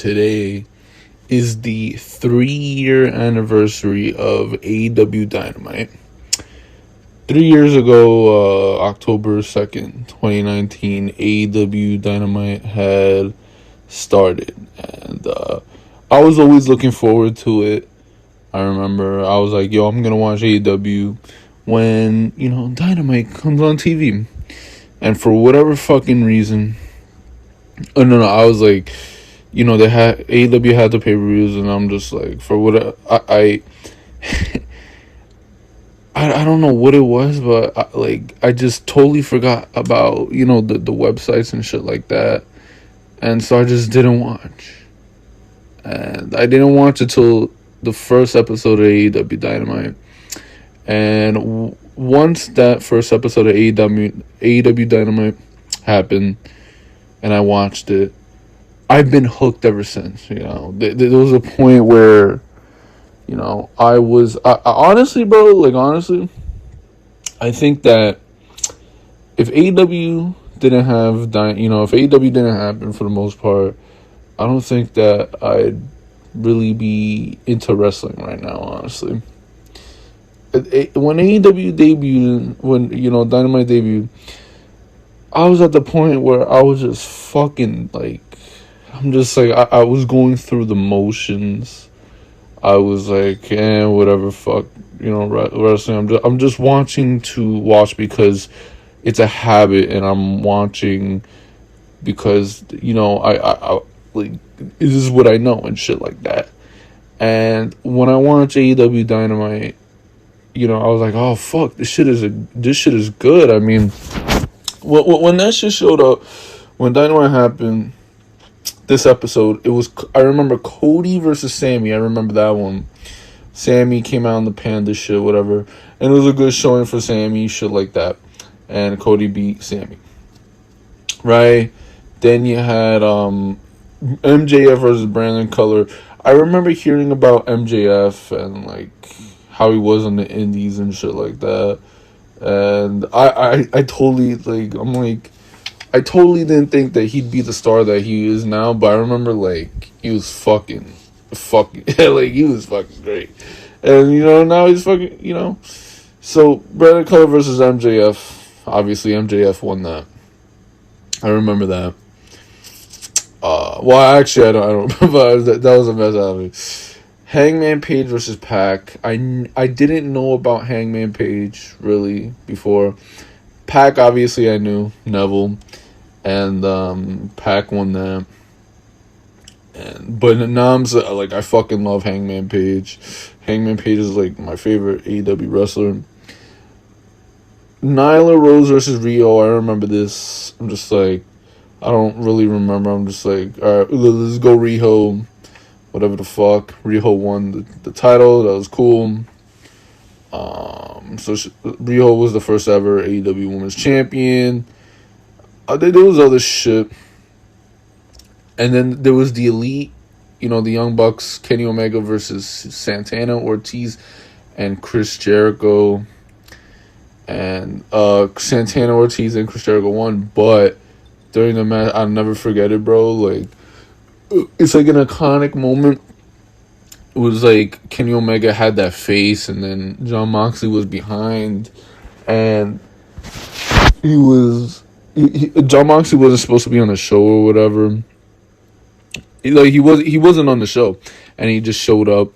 today is the 3-year anniversary of Aew Dynamite. 3 years ago, October 2nd, 2019, Aew Dynamite had started. And I was always looking forward to it. I remember I was like, yo, I'm going to watch AEW when, Dynamite comes on TV. And for whatever fucking reason, I was like, they had, AEW had the pay-per-views, and I'm just like, for what, I don't know what it was, but I just totally forgot about, the websites and shit like that. And so I just didn't watch. And I didn't watch it till the first episode of AEW Dynamite. And once that first episode of AEW Dynamite happened and I watched it, I've been hooked ever since. There was a point where, I honestly, bro, honestly, I think that if AEW didn't have, if AEW didn't happen for the most part, I don't think that I'd really be into wrestling right now, honestly. When AEW debuted, when, Dynamite debuted, I was at the point where I was just fucking, I'm just I was going through the motions. I was like, whatever, fuck, wrestling. I'm just watching to watch because it's a habit, and I'm watching because, I this is what I know and shit like that. And when I watch AEW Dynamite, I was like, oh fuck, this shit is good. I mean, when that shit showed up, when Dynamite happened, this episode, I remember Cody versus Sammy. I remember that one. Sammy came out in the Panda shit, whatever, and it was a good showing for Sammy, shit like that. And Cody beat Sammy, right? Then you had MJF versus Brandon Cutler. I remember hearing about MJF and how he was on the indies and shit like that. And I totally I totally didn't think that he'd be the star that he is now, but I remember he was fucking he was fucking great. And now he's fucking so Brandon Cutler versus MJF. Obviously MJF won that. I remember that. Well, actually, I don't remember. That was a mess out of me. Hangman Page versus Pac. I didn't know about Hangman Page really before. Pac, obviously, I knew Neville, and Pac won that. But now I'm I fucking love Hangman Page. Hangman Page is my favorite AEW wrestler. Nyla Rose versus Rio. I remember this. I'm just I don't really remember. I'm just all right, let's go Riho. Whatever the fuck. Riho won the title. That was cool. So Riho was the first ever AEW Women's Champion. There was other shit. And then there was the Elite. The Young Bucks, Kenny Omega versus Santana Ortiz and Chris Jericho. And Santana Ortiz and Chris Jericho won, but during the match, I'll never forget it, bro. It's an iconic moment. It was Kenny Omega had that face, and then Jon Moxley was behind, and Jon Moxley wasn't supposed to be on the show or whatever. He wasn't on the show, and he just showed up,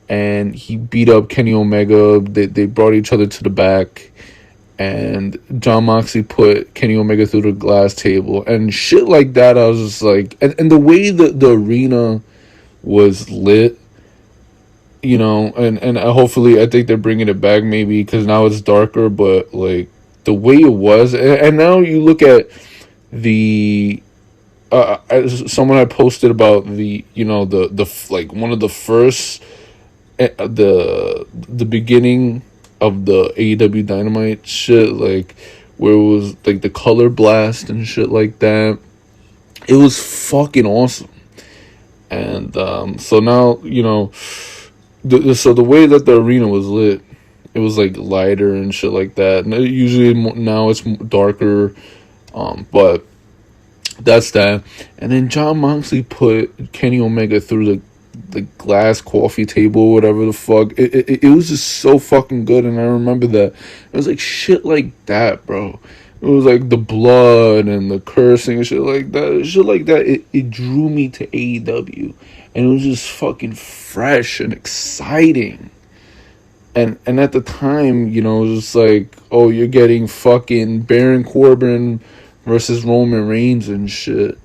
and he beat up Kenny Omega. They brought each other to the back. And Jon Moxley put Kenny Omega through the glass table and shit like that. I was just and the way the arena was lit, and hopefully I think they're bringing it back maybe because now it's darker, but the way it was, and now you look at the someone had posted about the the one of the first the beginning of the AEW Dynamite shit, where it was the color blast and shit like that. It was fucking awesome. And so now so the way that the arena was lit, it was lighter and shit like that. And usually now it's darker, but That's that. And then John Moxley put Kenny Omega through the glass coffee table, whatever the fuck. It was just so fucking good, and I remember that. It was like shit like that, bro. It was like the blood and the cursing and shit like that. Shit like that. It drew me to AEW, and it was just fucking fresh and exciting. And at the time, you know, it was just like, oh, you're getting fucking Baron Corbin versus Roman Reigns and shit.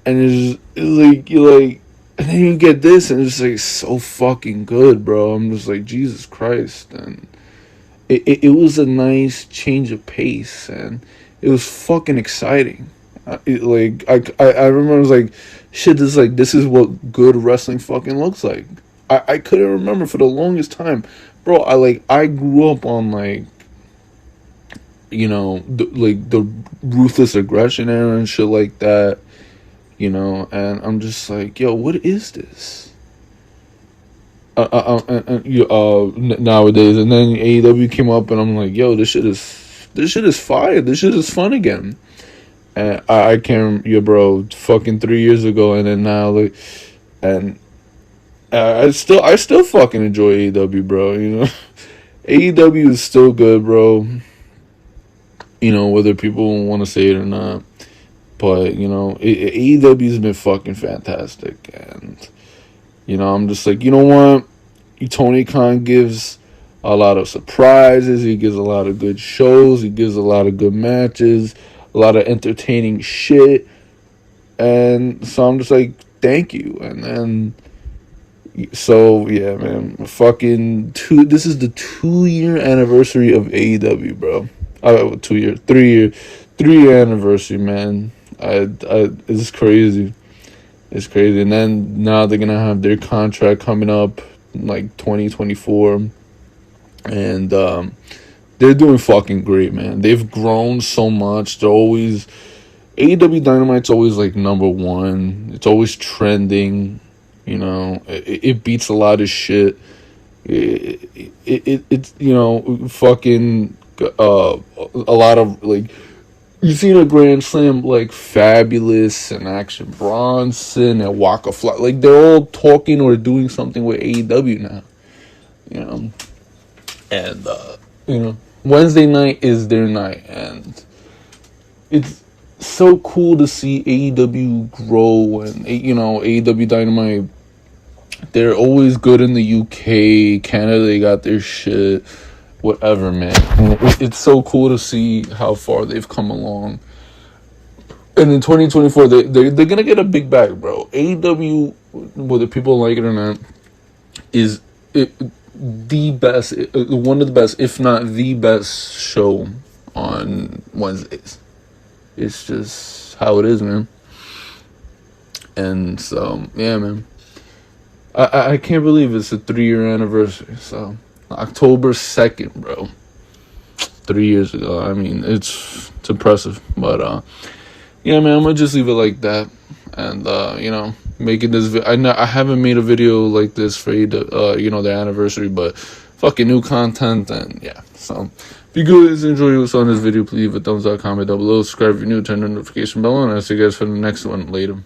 And it's like, you're like, and then you get this, and it's like so fucking good, bro. I'm just like, Jesus Christ. And it was a nice change of pace, and it was fucking exciting. I remember I was like, shit, this is what good wrestling fucking looks like. I couldn't remember for the longest time. Bro, I grew up on, like, you know, the ruthless aggression era and shit like that, you know, and I'm just like, yo, what is this? Nowadays, and then AEW came up, and I'm like, yo, this shit is fire. This shit is fun again. And I can't, yeah, bro, fucking 3 years ago, and then now, like, and I still fucking enjoy AEW, bro. You know, AEW is still good, bro. You know, whether people want to say it or not, but you know, AEW's been fucking fantastic, and you know, I'm just like, you know what, Tony Khan gives a lot of surprises. He gives a lot of good shows. He gives a lot of good matches, a lot of entertaining shit, and so I'm just like, thank you, and then. So yeah, man, fucking this is the 2-year anniversary of AEW, bro. 3-year anniversary, man. It's crazy. It's crazy. And then now they're gonna have their contract coming up like 2024, and they're doing fucking great, man. They've grown so much. They're always AEW Dynamite's always like number one. It's always trending. You know, it beats a lot of shit. It's, you know, fucking a lot of, like, you've seen a Grand Slam like Fabulous and Action Bronson and Waka Fly. Like, they're all talking or doing something with AEW now. You know, and you know, Wednesday night is their night, and it's so cool to see AEW grow, and you know, AEW Dynamite, they're always good in the UK, Canada, they got their shit, whatever, man. It's so cool to see how far they've come along. And in 2024, they're gonna get a big bag, bro. AEW, whether people like it or not, is the best, one of the best, if not the best show on Wednesdays. It's just how it is, man. And so, yeah, man. I can't believe it's a 3-year anniversary. So, October 2nd, bro. 3 years ago. I mean, it's impressive. But, yeah, man, I'm going to just leave it like that. And, you know, making this I haven't made a video like this for, you know, the anniversary. But, fucking new content. And, yeah, so... If you guys enjoy what's on this video, please leave a thumbs up, comment down below, subscribe if you're new, turn the notification bell on, and I'll see you guys for the next one. Later.